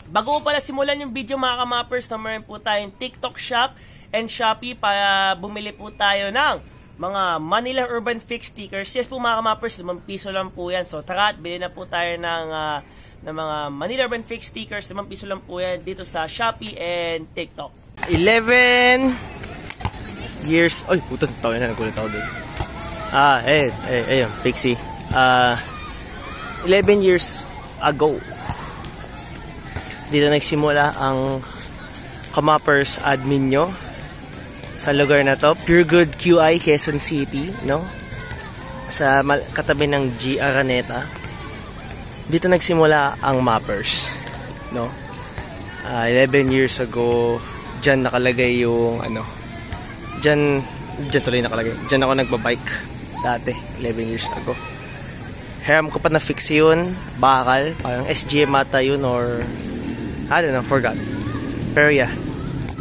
Bago ko pala simulan yung video mga kamappers, na meron po tayong TikTok shop and Shopee para bumili po tayo ng mga Manila Urban Fix stickers. Yes po mga kamappers, 5 piso lang po yan. So tara at bili na po tayo ng mga Manila Urban Fix stickers. 5 piso lang po yan dito sa Shopee and TikTok. 11 years... Ay, puto, tawin na, nagulat ako doon. Ayun, Pixie. 11 years ago, dito nagsimula ang Kamappers admin nyo sa lugar na to, Pure Good QI, Quezon City, no? Sa katabi ng G. Araneta. Dito nagsimula ang Mappers, no? 11 years ago, dyan nakalagay yung dyan tuloy nakalagay. Dyan ako nagbabike dati, 11 years ago. Hiram ko pa na fix yun, bakal, parang SGM ata yun or I don't know, forgot. Pero yeah,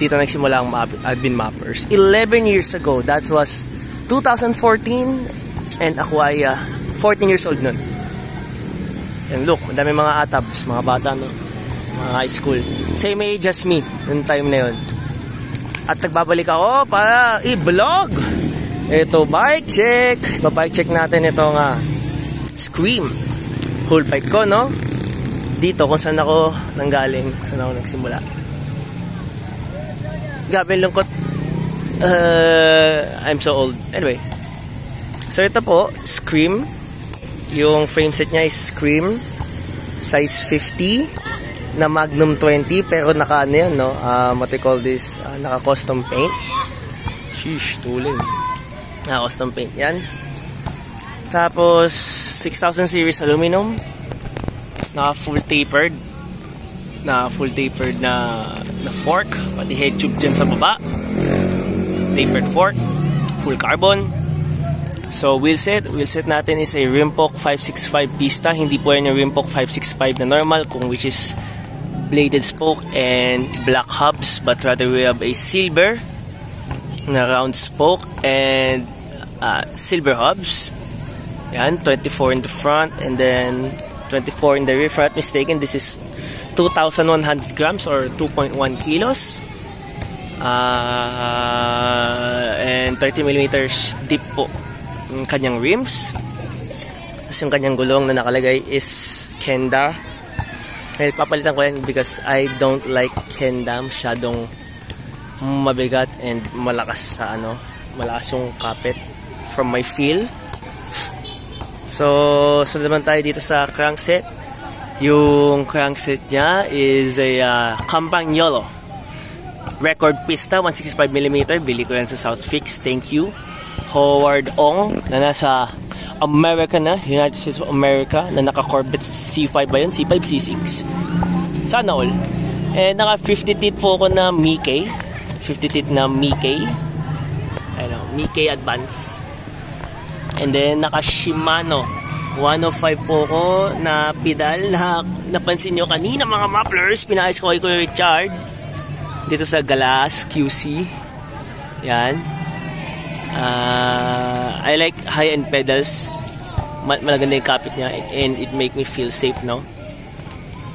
dito nagsimula ang admin Mappers. 11 years ago, that was 2014 and ako ay 14 years old nun. And look, madami mga atabs, mga bata, no? Mga high school. Same age as me, noong time na yun. At nagbabalik ako para i-vlog. Ito, bike check. Ba-bike check natin ito nga. Scream. Whole bike ko, no? Dito kung saan ako nanggaling, saan ako nagsimula. Gabi lungkot. I'm so old. Anyway. So ito po, Scream. Yung frame set niya is Scream. Size 50 na Magnum 20, pero naka ano yan, no? What they call this? Naka custom paint. Sheesh, tuling. Naka custom paint yan. Tapos 6000 series aluminum. Na full tapered na fork, pati head tube dyan sa baba, tapered fork, full carbon. So wheel set natin is a Rimpok 565 pista. Hindi po yan yung Rimpok 565 na normal, which is bladed spoke and black hubs, but rather we have a silver na round spoke and silver hubs. Yan, 24 in the front and then 24 in the rear. If I'm not mistaken, this is 2,100 grams or 2.1 kilos. And 30 millimeters deep po yung kanyang rims. Tapos yung kanyang gulong na nakalagay is Kenda. Well, papalitan ko yan because I don't like Kenda. Masyadong mabigat and malakas sa malakas yung kapit from my feel. So naman tayo dito sa crankset. Yung crankset niya is a Campagnolo record pista, 165mm. Bili ko yan sa Southfix. Thank you, Howard Ong, na nasa America na, United States of America, na naka-Corvette C5 ba yun? C5, C6? Sana all. And naka 50 teeth po ako na Mickey. 50 teeth na Mickey. Mickey Advance. And then naka Shimano 105 po ko na pedal na napansin nyo kanina mga Mapplers. Pinayos ko kay Kuya Richard dito sa Galas QC. Yan. I like high-end pedals. Malaganda yung kapit niya and it make me feel safe, no?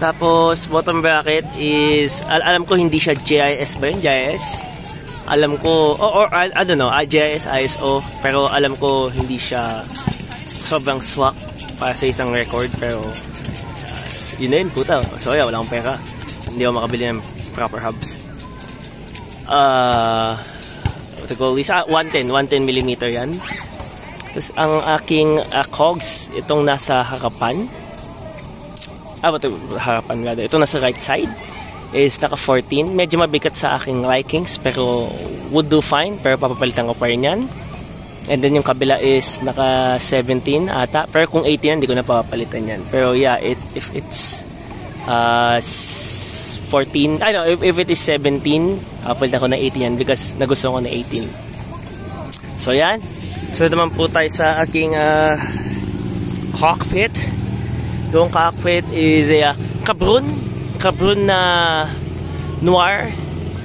Tapos bottom bracket is alam ko hindi siya JIS ba yun? JIS? Alam ko, or I don't know, JIS, ISO, pero alam ko hindi siya sobrang swak para sa isang record, pero yun na yun, puta. So yeah, wala akong pera. Hindi ako makabili ng proper hubs. What to call this? 110mm yan. Tapos ang aking cogs, itong nasa harapan. Harapan nga. Itong nasa right side is naka 14. Medyo mabigat sa aking likings, pero would do fine. Pero papapalitan ko pa rin yan. And then yung kabila is naka 17 ata. Pero kung 18 yan, hindi ko na papapalitan yan. Pero yeah, if it's 14, I know, if it is 17, papalitan ko na 18 yan because nagustuhan ko na 18. So yan. So naman po tayo sa aking cockpit. Yung cockpit is a Cabrun na Noir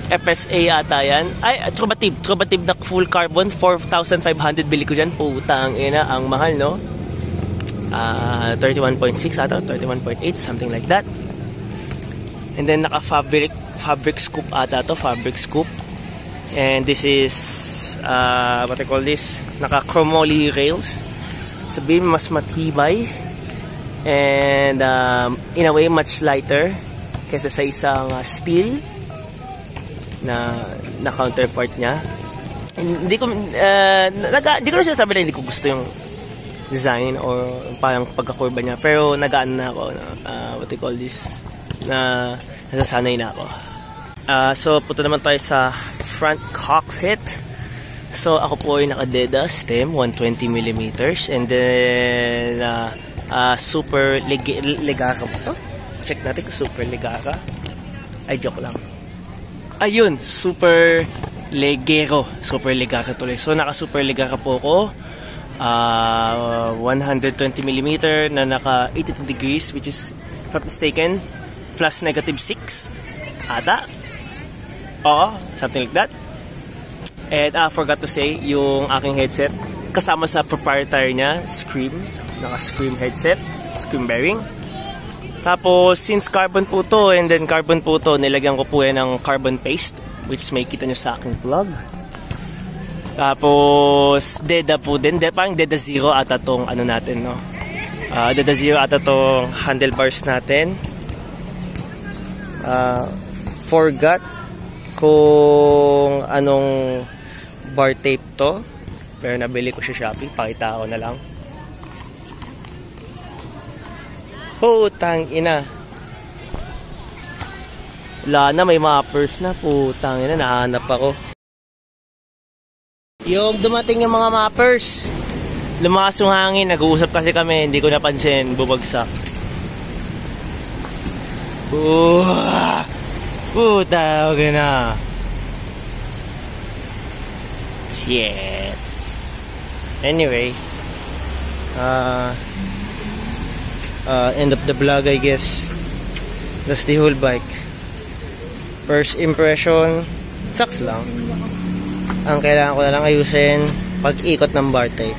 FSA ata yan. Ay, Trobatib na full carbon, 4,500 bili ko dyan. Putang ina, ang mahal, no? 31.6 ata, 31.8, something like that. And then naka-fabric scoop ata to, fabric scoop. And this is, what I call this, naka-chromoly rails. Sabihin mas matibay. And in a way, much lighter kaysa sa isang steel na counterpart niya. And hindi ko na sinasabi na hindi ko gusto yung design or parang pagkakurba niya. Pero nagaan na ako, what I call this, na nasasanay na ako. So, punta naman tayo sa front cockpit. So, ako po ay naka-DEDA stem, 120mm. And then, super Leggera po to. Check natin kung super Leggera. Ay, joke lang. Ayun, super Leggero. Super Leggera tuloy. So, naka-super Leggera po ako. 120mm na naka 82 degrees, which is, if I'm mistaken, plus -6 ata. Oo, something like that. And I forgot to say, yung aking headset kasama sa proprietary niya, Scream. Naka-Scream headset, Scream bearing. Tapos, since carbon po to, and then carbon po to, nilagyan ko po yan ng carbon paste, which may kita nyo sa aking vlog. Tapos, DEDA po din. Parang DEDA Zero ata tong ano natin, no? DEDA Zero ata tong handlebars natin. Forgot kung anong bar tape to. Pero nabili ko sa Shopee. Pakita ko na lang. Putang ina. Wala na, may mappers na. Putang ina, nahanap ako. Yung dumating yung mga mappers. Lumakas yung hangin. Nag-uusap kasi kami. Hindi ko napansin. Bumagsak. Puta, okay na. Shit. Anyway. End of the vlog, I guess. That's the whole bike. First impression, sucks lang. Ang kailangan ko na lang ayusin, pag-ikot ng bar tape.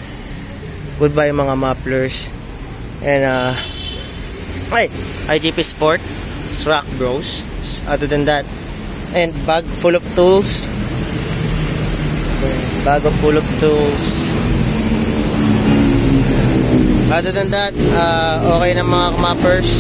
Goodbye mga mufflers. And IGP Sport, Rock Bros. Other than that, and bag full of tools. Bag full of tools. Other than that, okay na mga mufflers.